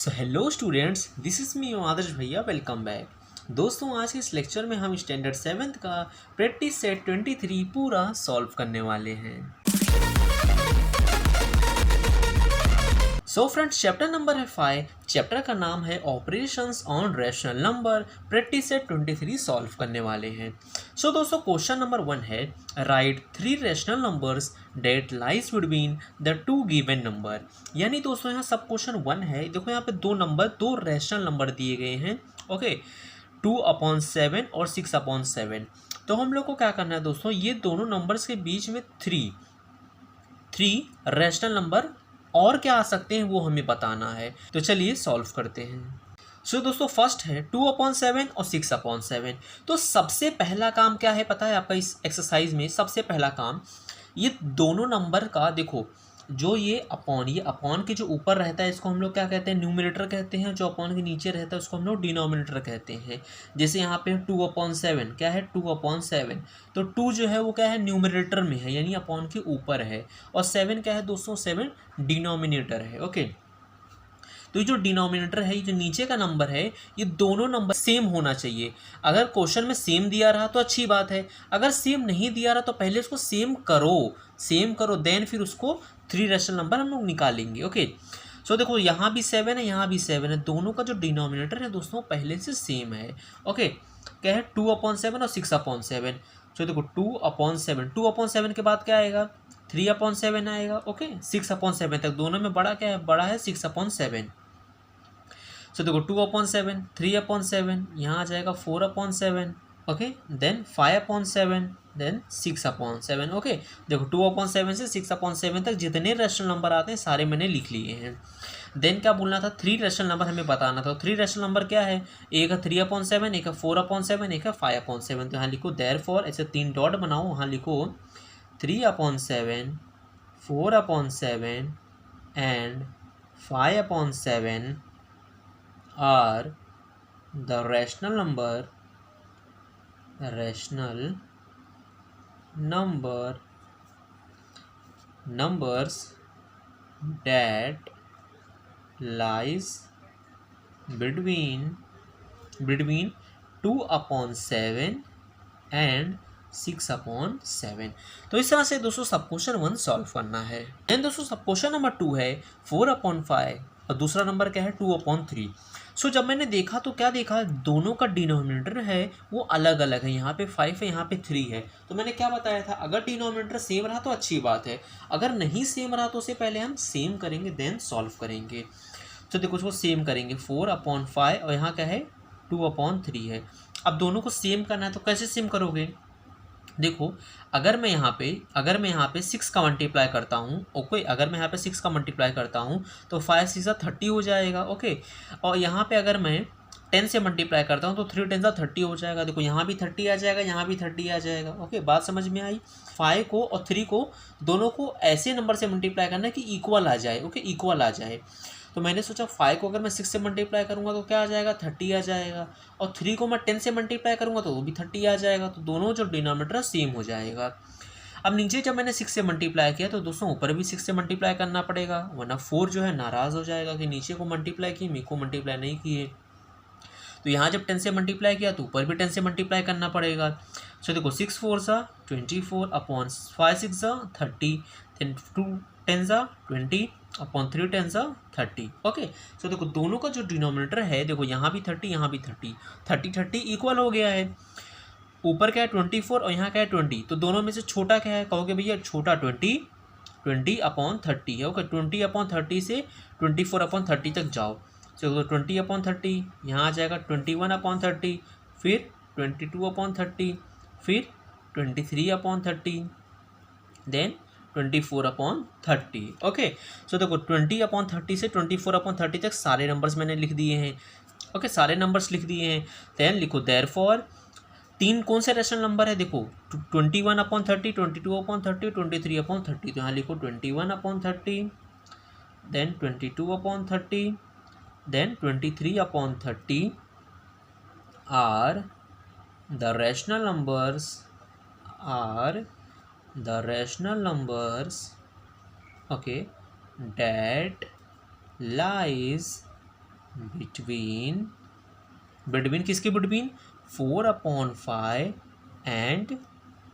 So hello students, this is me Adarsh भैया। Welcome back. दोस्तों, आज के इस लेक्चर में हम स्टैंडर्ड सेवन्थ का प्रैक्टिस सेट 23 पूरा सॉल्व करने वाले हैं। सो फ्रेंड्स, चैप्टर नंबर है 5। चैप्टर का नाम है operations on rational number. Practice set 23 solve करने वाले हैं। सो दोस्तों, क्वेश्चन नंबर 1 है write 3 rational numbers that lies between the 2 given number. यानी दोस्तों, यहाँ सब क्वेश्चन 1 है। देखो यहाँ पे दो रैशनल नंबर दिए गए हैं। ओके, 2/7 और 6/7। तो हम लोग को क्या करना है दोस्तों, ये दोनों नंबर्स के बीच में थ्री रैशनल नंबर और क्या आ सकते हैं वो हमें बताना है। तो चलिए सॉल्व करते हैं। सो दोस्तों, फर्स्ट है 2/7 और 6/7। तो सबसे पहला काम क्या है पता है आपका इस एक्सरसाइज में? सबसे पहला काम, ये दोनों नंबर का देखो, ये अपॉन के जो ऊपर रहता है इसको हम लोग क्या कहते हैं? न्यूमरेटर कहते हैं। जो अपॉन के नीचे रहता है उसको हम लोग डिनोमिनेटर कहते हैं। जैसे यहाँ पे 2/7 क्या है? 2/7। तो 2 जो है वो क्या है? न्यूमरेटर में है, यानी अपॉन के ऊपर है। और 7 क्या है दोस्तों? 7 डिनोमिनेटर है। ओके, तो ये जो डिनोमिनेटर है, ये जो नीचे का नंबर है, ये दोनों नंबर सेम होना चाहिए। अगर क्वेश्चन में सेम दिया रहा तो अच्छी बात है। अगर सेम नहीं दिया रहा तो पहले उसको सेम करो देन फिर उसको 3 रैशनल नंबर हम लोग निकालेंगे। ओके, सो देखो यहाँ भी 7 है, यहाँ भी 7 है। दोनों का जो डिनोमिनेटर है दोस्तों पहले से सेम है। ओके, क्या है? 2/7 और 6/7। सो देखो 2/7 के बाद क्या आएगा? 3/7 आएगा। ओके, 6/7 तक दोनों में बड़ा क्या है? बड़ा है 6/7। सो देखो 2/7, 3/7, यहाँ आ जाएगा 4/7। Okay, then 5/7, then 6/7। ओके, देखो 2/7 से 6/7 तक जितने रैशनल नंबर आते हैं सारे मैंने लिख लिए हैं। देन क्या बोलना था? 3 रैशनल नंबर हमें बताना था। 3 रैशनल नंबर क्या है? एक है 3/7, एक है 4/7, एक है 5/7। तो यहाँ लिखो देयरफॉर, ऐसे 3 डॉट बनाओ, वहाँ लिखो 3/7, 4/7 and 5/7 are the rational numbers that lies between 2/7 and 6/7। तो इस तरह से दोस्तों सब क्वेश्चन 1 सॉल्व करना है। एंड दोस्तों सब क्वेश्चन नंबर 2 है 4/5 और दूसरा नंबर क्या है? 2/3। सो जब मैंने देखा तो क्या देखा, दोनों का डिनोमिनेटर है वो अलग अलग है। यहाँ पे 5 है, यहाँ पे 3 है। तो मैंने क्या बताया था, अगर डिनोमिनेटर सेम रहा तो अच्छी बात है, अगर नहीं सेम रहा तो उसे पहले हम सेम करेंगे देन सॉल्व करेंगे। तो देखो उसको सेम करेंगे 4/5 और यहाँ क्या है? 2/3 है। अब दोनों को सेम करना है तो कैसे सेम करोगे? देखो, अगर मैं यहाँ पे 6 का मल्टीप्लाई करता हूँ, ओके, अगर मैं यहाँ पे 6 का मल्टीप्लाई करता हूँ तो 5 6 30 हो जाएगा। ओके, और यहाँ पे अगर मैं 10 से मल्टीप्लाई करता हूँ तो 3 10 30 हो जाएगा। देखो यहाँ भी 30 आ जाएगा, यहाँ भी 30 आ जाएगा। ओके, बात समझ में आई? 5 को और 3 को दोनों को ऐसे नंबर से मल्टीप्लाई करना है कि इक्वल आ जाए। ओके, इक्वल आ जाए। तो मैंने सोचा 5 को अगर मैं 6 से मल्टीप्लाई करूँगा तो क्या आ जाएगा? 30 आ जाएगा। और 3 को मैं 10 से मल्टीप्लाई करूँगा तो वो भी 30 आ जाएगा। तो दोनों जो डिनोमिनेटर सेम हो जाएगा। अब नीचे जब मैंने 6 से मल्टीप्लाई किया तो दोस्तों ऊपर भी 6 से मल्टीप्लाई करना पड़ेगा, वरना 4 जो है नाराज़ हो जाएगा कि नीचे को मल्टीप्लाई किए, मेरे को मल्टीप्लाई नहीं किए। तो यहाँ जब 10 से मल्टीप्लाई किया तो ऊपर भी 10 से मल्टीप्लाई करना पड़ेगा। सो देखो 6 4 सा 24 अपॉन 5 6 सा 30, देन 2 10 सा 20 अपॉन 3 10 सा 30। ओके, सो देखो दोनों का जो डिनोमिनेटर है, देखो यहाँ भी 30, यहाँ भी 30, 30 30 इक्वल हो गया है। ऊपर क्या है? 24 और यहाँ क्या है? 20। तो दोनों में से छोटा क्या है? कहोगे भैया छोटा 20/30 है। ओके, 20/30 से 24/30 तक जाओ। चलो 20/30, यहाँ आ जाएगा 21/30, फिर 22/30, फिर 23/30, देन 24/30। ओके, सो देखो 20/30 से 24/30 तक सारे नंबर्स मैंने लिख दिए हैं। ओके, सारे नंबर्स लिख दिए हैं। देन लिखो देयरफॉर, 3 कौन से रैशनल नंबर है? देखो 21/30, 22/30, 23/30। तो यहाँ लिखो 21/30, then 22/30, then 23/30 are the rational numbers, okay, that lies between, between किसके बिटवीन, 4/5 एंड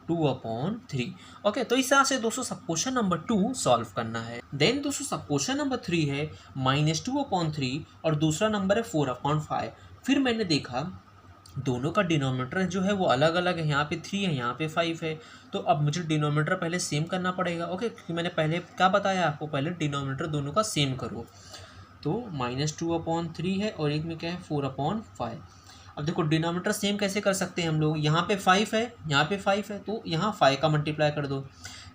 2/3। ओके, तो इस तरह से दोस्तों सब क्वेश्चन नंबर 2 सॉल्व करना है। देन दोस्तों सब क्वेश्चन नंबर 3 है -2/3 और दूसरा नंबर है 4/5। फिर मैंने देखा दोनों का डिनोमिनेटर जो है वो अलग अलग है, यहाँ पे 3 है, यहाँ पे 5 है। तो अब मुझे डिनोमिनेटर पहले सेम करना पड़ेगा। ओके, क्योंकि मैंने पहले क्या बताया आपको, पहले डिनोमिनेटर दोनों का सेम करो। तो -2/3 है और एक में क्या है 4/5। अब देखो डिनोमिनेटर सेम कैसे कर सकते हैं हम लोग, यहाँ पे 5 है, यहाँ पे 5 है, तो यहाँ 5 का मल्टीप्लाई कर दो।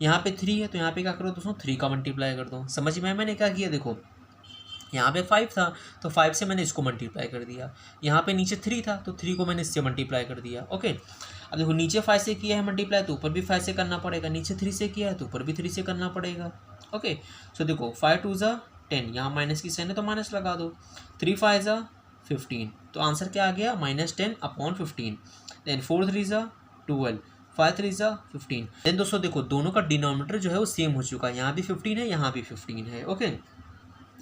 यहाँ पे 3 है, तो यहाँ पे क्या करो दोस्तों, 3 का मल्टीप्लाई कर दो। समझ में मैंने क्या किया, देखो यहाँ पे 5 था तो 5 से मैंने इसको मल्टीप्लाई कर दिया। यहाँ पे नीचे 3 था तो 3 को मैंने इससे मल्टीप्लाई कर दिया। ओके, अब देखो नीचे 5 से किया है मल्टीप्लाई तो ऊपर भी 5 से करना पड़ेगा, नीचे 3 से किया है तो ऊपर भी 3 से करना पड़ेगा। ओके, सो देखो 5 2 ज़ा 10, यहाँ माइनस की साइन है तो माइनस लगा दो। 3 5 ज़ा 15, तो आंसर क्या आ गया, -10/15। देन 4 3 ज़ा 12, 5 3 ज़ा 15। देन दोस्तों देखो दोनों का डिनोमिनेटर जो है वो सेम हो चुका है, यहाँ भी 15 है, यहाँ भी 15 है। ओके,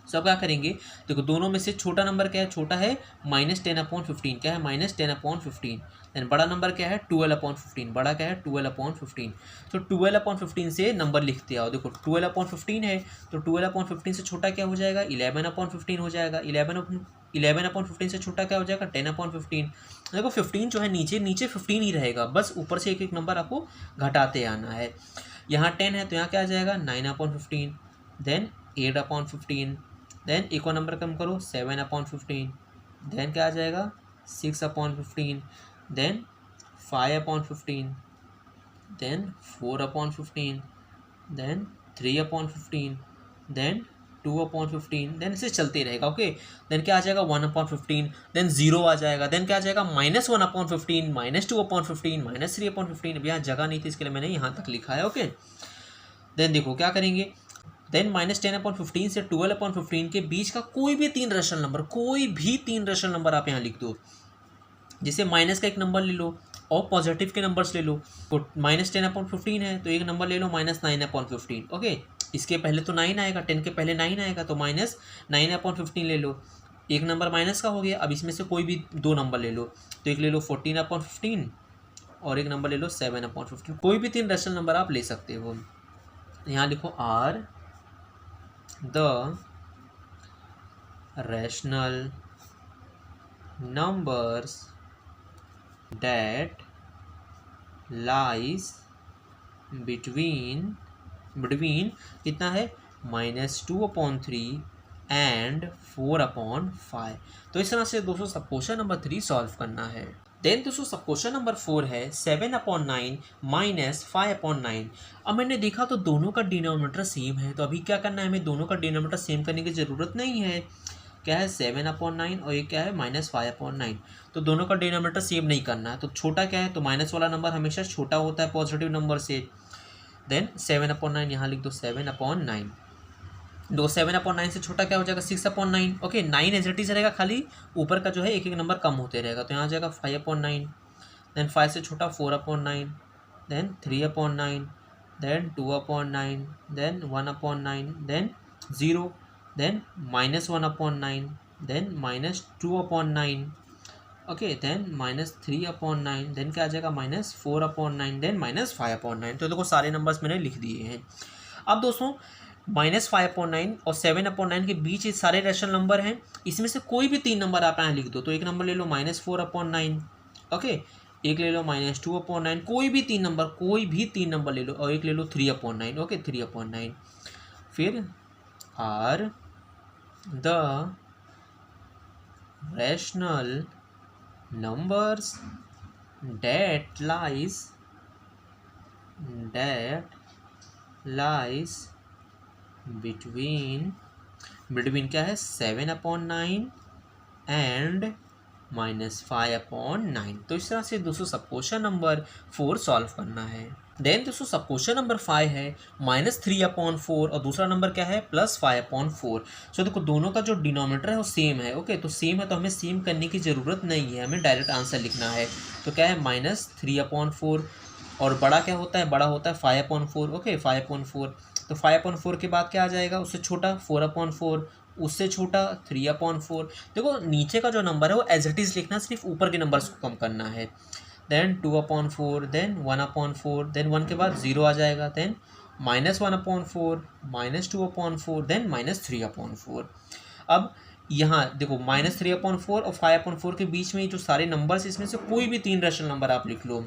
सब क्या करेंगे, देखो दोनों में से छोटा नंबर क्या है, छोटा है -10/15, क्या है -10/15। देन बड़ा नंबर क्या है 12/15, बड़ा क्या है 12/15। तो 12/15 से नंबर लिखते आओ। देखो 12/15 है तो 12/15 से छोटा क्या हो जाएगा, 11/15 हो जाएगा। 11/15 से छोटा क्या हो जाएगा, 10/15। देखो 15 जो है नीचे नीचे 15 ही रहेगा, बस ऊपर से एक एक नंबर आपको घटाते आना है। यहाँ 10 है तो यहाँ क्या आ जाएगा 9/15, देन 8/15, देन एक और नंबर कम करो 7/15, देन क्या आ जाएगा 6/15, then 5/15, then 4/15, then 3/15, then 2/15, then इसे चलते रहेगा। ओके, देन क्या आ जाएगा 1/15, देन 0 आ जाएगा, देन क्या आ जाएगा -1/15, -2/15, -3/15। अब यहाँ जगह नहीं थी इसके लिए मैंने यहाँ तक लिखा है। ओके, देन देखो क्या करेंगे, देन -10/15 से 12/15 के बीच का कोई भी 3 रेशनल नंबर, कोई भी 3 रेशनल नंबर आप यहाँ लिख दो। जैसे माइनस का एक नंबर ले लो और पॉजिटिव के नंबर्स ले लो। तो -10/15 है तो एक नंबर ले लो -9/15। ओके, इसके पहले तो 9 आएगा, 10 के पहले 9 आएगा तो -9/15 ले लो। एक नंबर माइनस का हो गया, अब इसमें से कोई भी 2 नंबर ले लो। तो एक ले लो 14/15 और एक नंबर ले लो 7/15। कोई भी 3 रेशनल नंबर आप ले सकते हो। यहाँ लिखो are the rational numbers that lies between कितना है -2/3 एंड 4/5। तो इस तरह से दोस्तों सब क्वेश्चन नंबर 3 सॉल्व करना है। देन दोस्तों सब क्वेश्चन नंबर 4 है 7/9 -5/9। अब मैंने देखा तो दोनों का डिनोमिनेटर सेम है, तो अभी क्या करना है, हमें दोनों का डिनोमिनेटर सेम करने की ज़रूरत नहीं है। क्या है 7/9 और ये क्या है -5/9। तो दोनों का डिनोमिनेटर सेम नहीं करना है, तो छोटा क्या है, तो माइनस वाला नंबर हमेशा छोटा होता है पॉजिटिव नंबर से। देन 7/9 यहाँ लिख दो 7/9। दो 7/9 से छोटा क्या हो जाएगा 6/9। ओके, 9 एज इट इज रहेगा, खाली ऊपर का जो है एक एक नंबर कम होते रहेगा। तो यहाँ आ जाएगा 5/9, देन 5 से छोटा 4/9, then 3/9, then 2/9, then 1/9, then 0, then -1/9, then -2/9। Okay, then -3/9, then क्या आ जाएगा -4/9, देन -5/9। तो देखो सारे नंबर्स मैंने लिख दिए हैं। अब दोस्तों -5/9 और 7/9 के बीच ये सारे रेशनल नंबर हैं, इसमें से कोई भी 3 नंबर आप यहाँ लिख दो। तो एक नंबर ले लो -4/9, ओके, एक ले लो -2/9, कोई भी 3 नंबर, कोई भी 3 नंबर ले लो, और एक ले लो 3/9। ओके, 3/9। फिर are the rational numbers that lies between क्या है 7/9 एंड -5/9। तो इस तरह से दोस्तों सब क्वेश्चन नंबर 4 सॉल्व करना है। देन दोस्तों सब क्वेश्चन नंबर 5 है -3/4 और दूसरा नंबर क्या है +5/4। सो देखो दोनों का जो डिनोमिनेटर है वो सेम है। ओके, तो सेम है तो हमें सेम करने की ज़रूरत नहीं है, हमें डायरेक्ट आंसर लिखना है। तो क्या है -3/4 और बड़ा क्या होता है, बड़ा होता है 5/4। ओके, 5/4। तो 5/4 के बाद क्या आ जाएगा, उससे छोटा 4/4, उससे छोटा 3/4। देखो नीचे का जो नंबर है वो एज इट इज़ लिखना, सिर्फ ऊपर के नंबर्स को कम करना है। देन 2/4, देन 1/4, देन 1 के बाद 0 आ जाएगा, देन -1/4, -2/4, देन -3/4। अब यहाँ देखो -3/4 और 5/4 के बीच में जो सारे नंबर्स, इसमें से कोई भी 3 रेशनल नंबर आप लिख लो।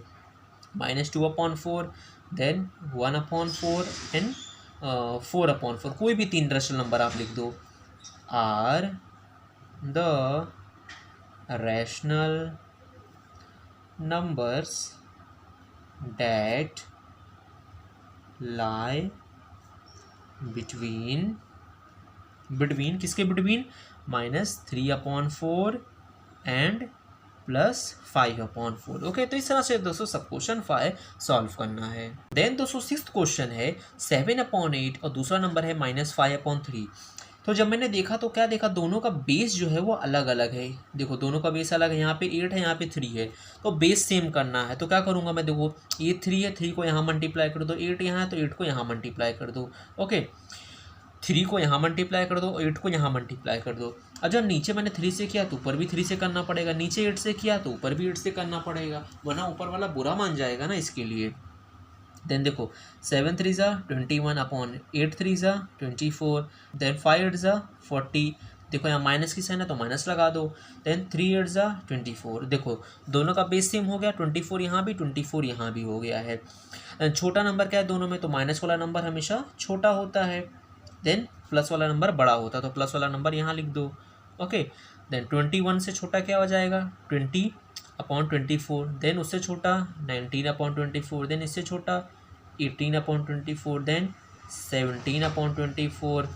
-2/4, देन 1/4 एंड 4/4, कोई भी 3 रेशनल नंबर आप लिख दो। Are the rational numbers that lie between किसके बिटवीन -3/4 एंड +5/4। ओके, तो इस तरह से दोस्तों सब क्वेश्चन 5 सॉल्व करना है। देन दोस्तों 6th क्वेश्चन है 7/8 और दूसरा नंबर है -5/3। तो जब मैंने देखा तो क्या देखा, दोनों का बेस जो है वो अलग अलग है। देखो दोनों का बेस अलग है, यहाँ पे 8 है, यहाँ पे 3 है, तो बेस सेम करना है। तो क्या करूँगा मैं, देखो ये 3 है, 3 को यहाँ मल्टीप्लाई कर दो, 8 यहाँ है तो 8 को यहाँ मल्टीप्लाई कर दो। ओके, 3 को यहाँ मल्टीप्लाई कर दो, 8 को यहाँ मल्टीप्लाई कर दो। और जब नीचे मैंने 3 से किया तो ऊपर भी 3 से करना पड़ेगा, नीचे 8 से किया तो ऊपर भी 8 से करना पड़ेगा, वरना ऊपर वाला बुरा मान जाएगा ना, इसके लिए। देन देखो 7 3 21/8 3 24, देन 5 8 40। देखो यहाँ माइनस की साइन है तो माइनस लगा दो। देन 3 8 24। देखो दोनों का बेस सेम हो गया, 24 यहाँ भी 24 यहाँ भी हो गया है। छोटा नंबर क्या है दोनों में, तो माइनस वाला नंबर हमेशा छोटा होता है, देन प्लस वाला नंबर बड़ा होता है, तो प्लस वाला नंबर यहाँ लिख दो। ओके, देन 21 से छोटा क्या हो जाएगा 20/24, देन उससे छोटा 19/24, देन इससे छोटा 18/24, देन 17/24,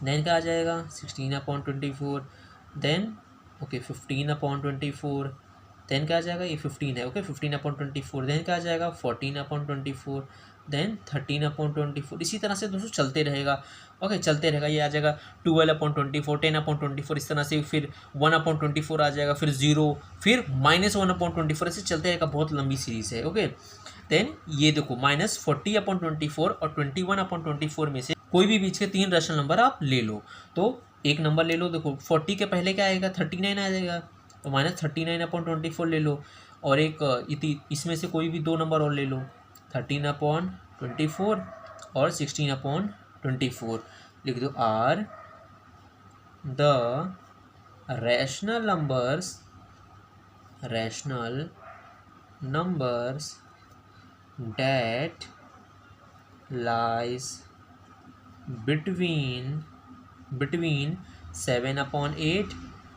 देन क्या आ जाएगा 16/24, देन ओके 15/24, देन क्या आ जाएगा, ये 15 है, ओके 15/24, देन क्या आ जाएगा 14/24, देन 13/24। इसी तरह से दोस्तों चलते रहेगा। ओके, चलते रहेगा, ये आ जाएगा 12/24, 10/24, इस तरह से फिर 1/24 आ जाएगा, फिर 0, फिर -1/24, ऐसे चलते रहेगा, बहुत लंबी सीरीज है। ओके, देन ये देखो -40/24 और 21/24 में से कोई भी बीच के 3 रेशनल नंबर आप ले लो। तो एक नंबर ले लो, देखो 40 के पहले क्या आएगा 39 आ जाएगा, तो -39/24 ले लो। और एक इसमें से कोई भी 2 नंबर और ले लो, 13/24 और 16/24। लिख दो are the rational numbers that lies between 7/8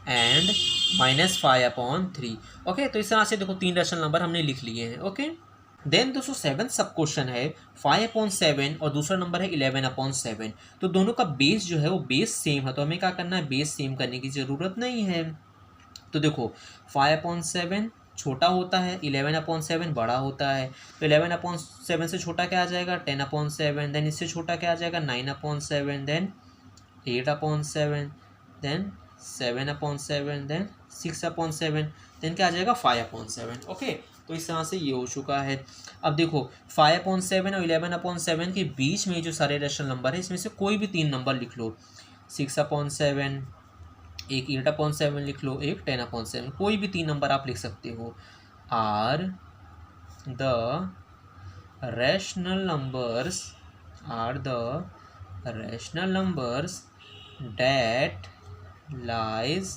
and -5/3। Okay, तो इस तरह से देखो 3 रेशनल नंबर हमने लिख लिए हैं। ओके, देन दोस्तों 7th सब क्वेश्चन है 5/7 और दूसरा नंबर है 11/7। तो दोनों का बेस जो है वो बेस सेम है, तो हमें क्या करना है, बेस सेम करने की ज़रूरत नहीं है। तो देखो 5/7 छोटा होता है, 11/7 बड़ा होता है, तो 11/7 से छोटा क्या आ जाएगा 10/7, देन इससे छोटा क्या आ जाएगा 9/7, देन 8/7, देन 7/7, देन 6/7, देन क्या आ जाएगा 5/7। ओके, तो इस तरह से ये हो चुका है। अब देखो 5/7 और 11/7 के बीच में जो सारे रेशनल नंबर है, इसमें से कोई भी 3 नंबर लिख लो, 6/7, एक 8/7 लिख लो, एक 10/7, कोई भी 3 नंबर आप लिख सकते हो। Are the rational numbers that lies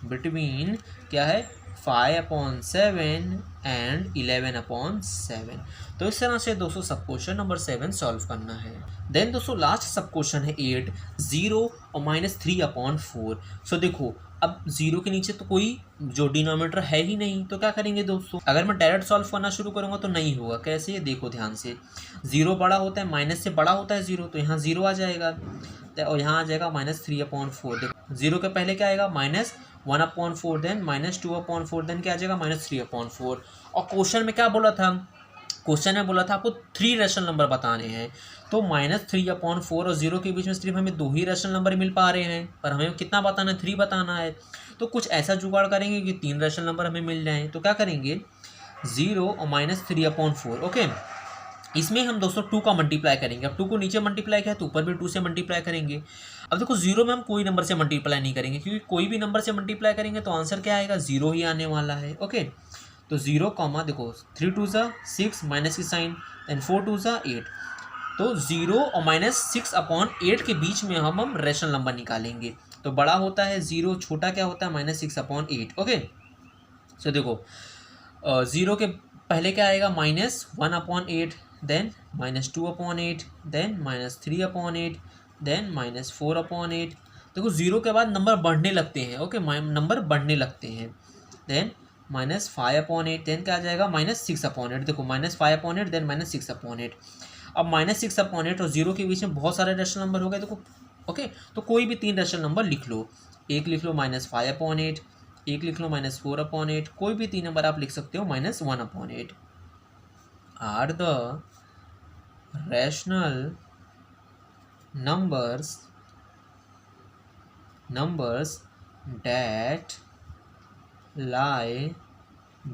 between क्या है 5/7 एंड 11/7। तो इस तरह से दोस्तों सब क्वेश्चन नंबर 7 सॉल्व करना है। देन दोस्तों लास्ट सब क्वेश्चन है 8 0 और -3/4। सो देखो अब 0 के नीचे तो कोई जो डिनोमिनेटर है ही नहीं, तो क्या करेंगे दोस्तों, अगर मैं डायरेक्ट सॉल्व करना शुरू करूँगा तो नहीं होगा। कैसे, देखो ध्यान से, 0 बड़ा होता है, माइनस से बड़ा होता है 0, तो यहाँ 0 आ जाएगा और यहाँ आ जाएगा -3/4। देखो 0 के पहले क्या आएगा -1/4, देन -2/4, देन क्या आ जाएगा -3/4। और क्वेश्चन में क्या बोला था, क्वेश्चन में बोला था आपको 3 रेशनल नंबर बताने हैं, तो -3/4 और 0 के बीच में सिर्फ हमें 2 ही रेशनल नंबर मिल पा रहे हैं, पर हमें कितना बताना है 3 बताना है। तो कुछ ऐसा जुगाड़ करेंगे कि 3 रेशनल नंबर हमें मिल जाएँ। तो क्या करेंगे 0 और -3/4। ओके, इसमें हम दोस्तों 2 का मल्टीप्लाई करेंगे। अब 2 को नीचे मल्टीप्लाई किया तो ऊपर भी 2 से मल्टीप्लाई करेंगे। अब देखो 0 में हम कोई नंबर से मल्टीप्लाई नहीं करेंगे, क्योंकि कोई भी नंबर से मल्टीप्लाई करेंगे तो आंसर क्या आएगा, 0 ही आने वाला है। ओके, तो 0 कॉमा देखो 3 2 ज़ा 6 माइनस की साइन, देन 4 2 ज़ा 8, तो 0 और -6/8 के बीच में हम रेशनल नंबर निकालेंगे। तो बड़ा होता है 0, छोटा क्या होता है -6/8। ओके, सो देखो 0 के पहले क्या आएगा -1/8, देन -2/8, देन -3/8, देन -4/8। देखो 0 के बाद नंबर बढ़ने लगते हैं। ओके, नंबर बढ़ने लगते हैं। देन -5/8, देन क्या आ जाएगा -6/8। देखो -5/8, देन -6/8। अब -6/8 और 0 के बीच में बहुत सारे रेशनल नंबर हो गए। देखो ओके, तो कोई भी 3 रेशनल नंबर लिख लो। एक लिख लो -5/8, एक लिख लो -4/8, कोई भी 3 नंबर आप लिख सकते हो -1/8 are the rational numbers that lie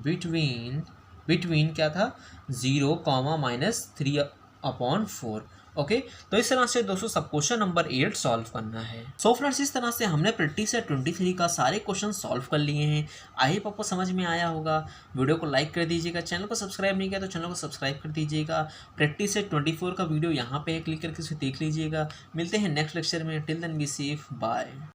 between क्या था 0, -3/4। ओके, तो इस तरह से दोस्तों सब क्वेश्चन नंबर 8 सॉल्व करना है। सो फ्रेंड्स, इस तरह से हमने प्रैक्टी सेट 23 का सारे क्वेश्चन सॉल्व कर लिए हैं। आई होप आपको समझ में आया होगा। वीडियो को लाइक कर दीजिएगा, चैनल को सब्सक्राइब नहीं किया तो चैनल को सब्सक्राइब कर दीजिएगा। प्रैक्टी सेट 24 का वीडियो यहाँ पे क्लिक करके उसे देख लीजिएगा। मिलते हैं नेक्स्ट लेक्चर में। Till then be safe, bye.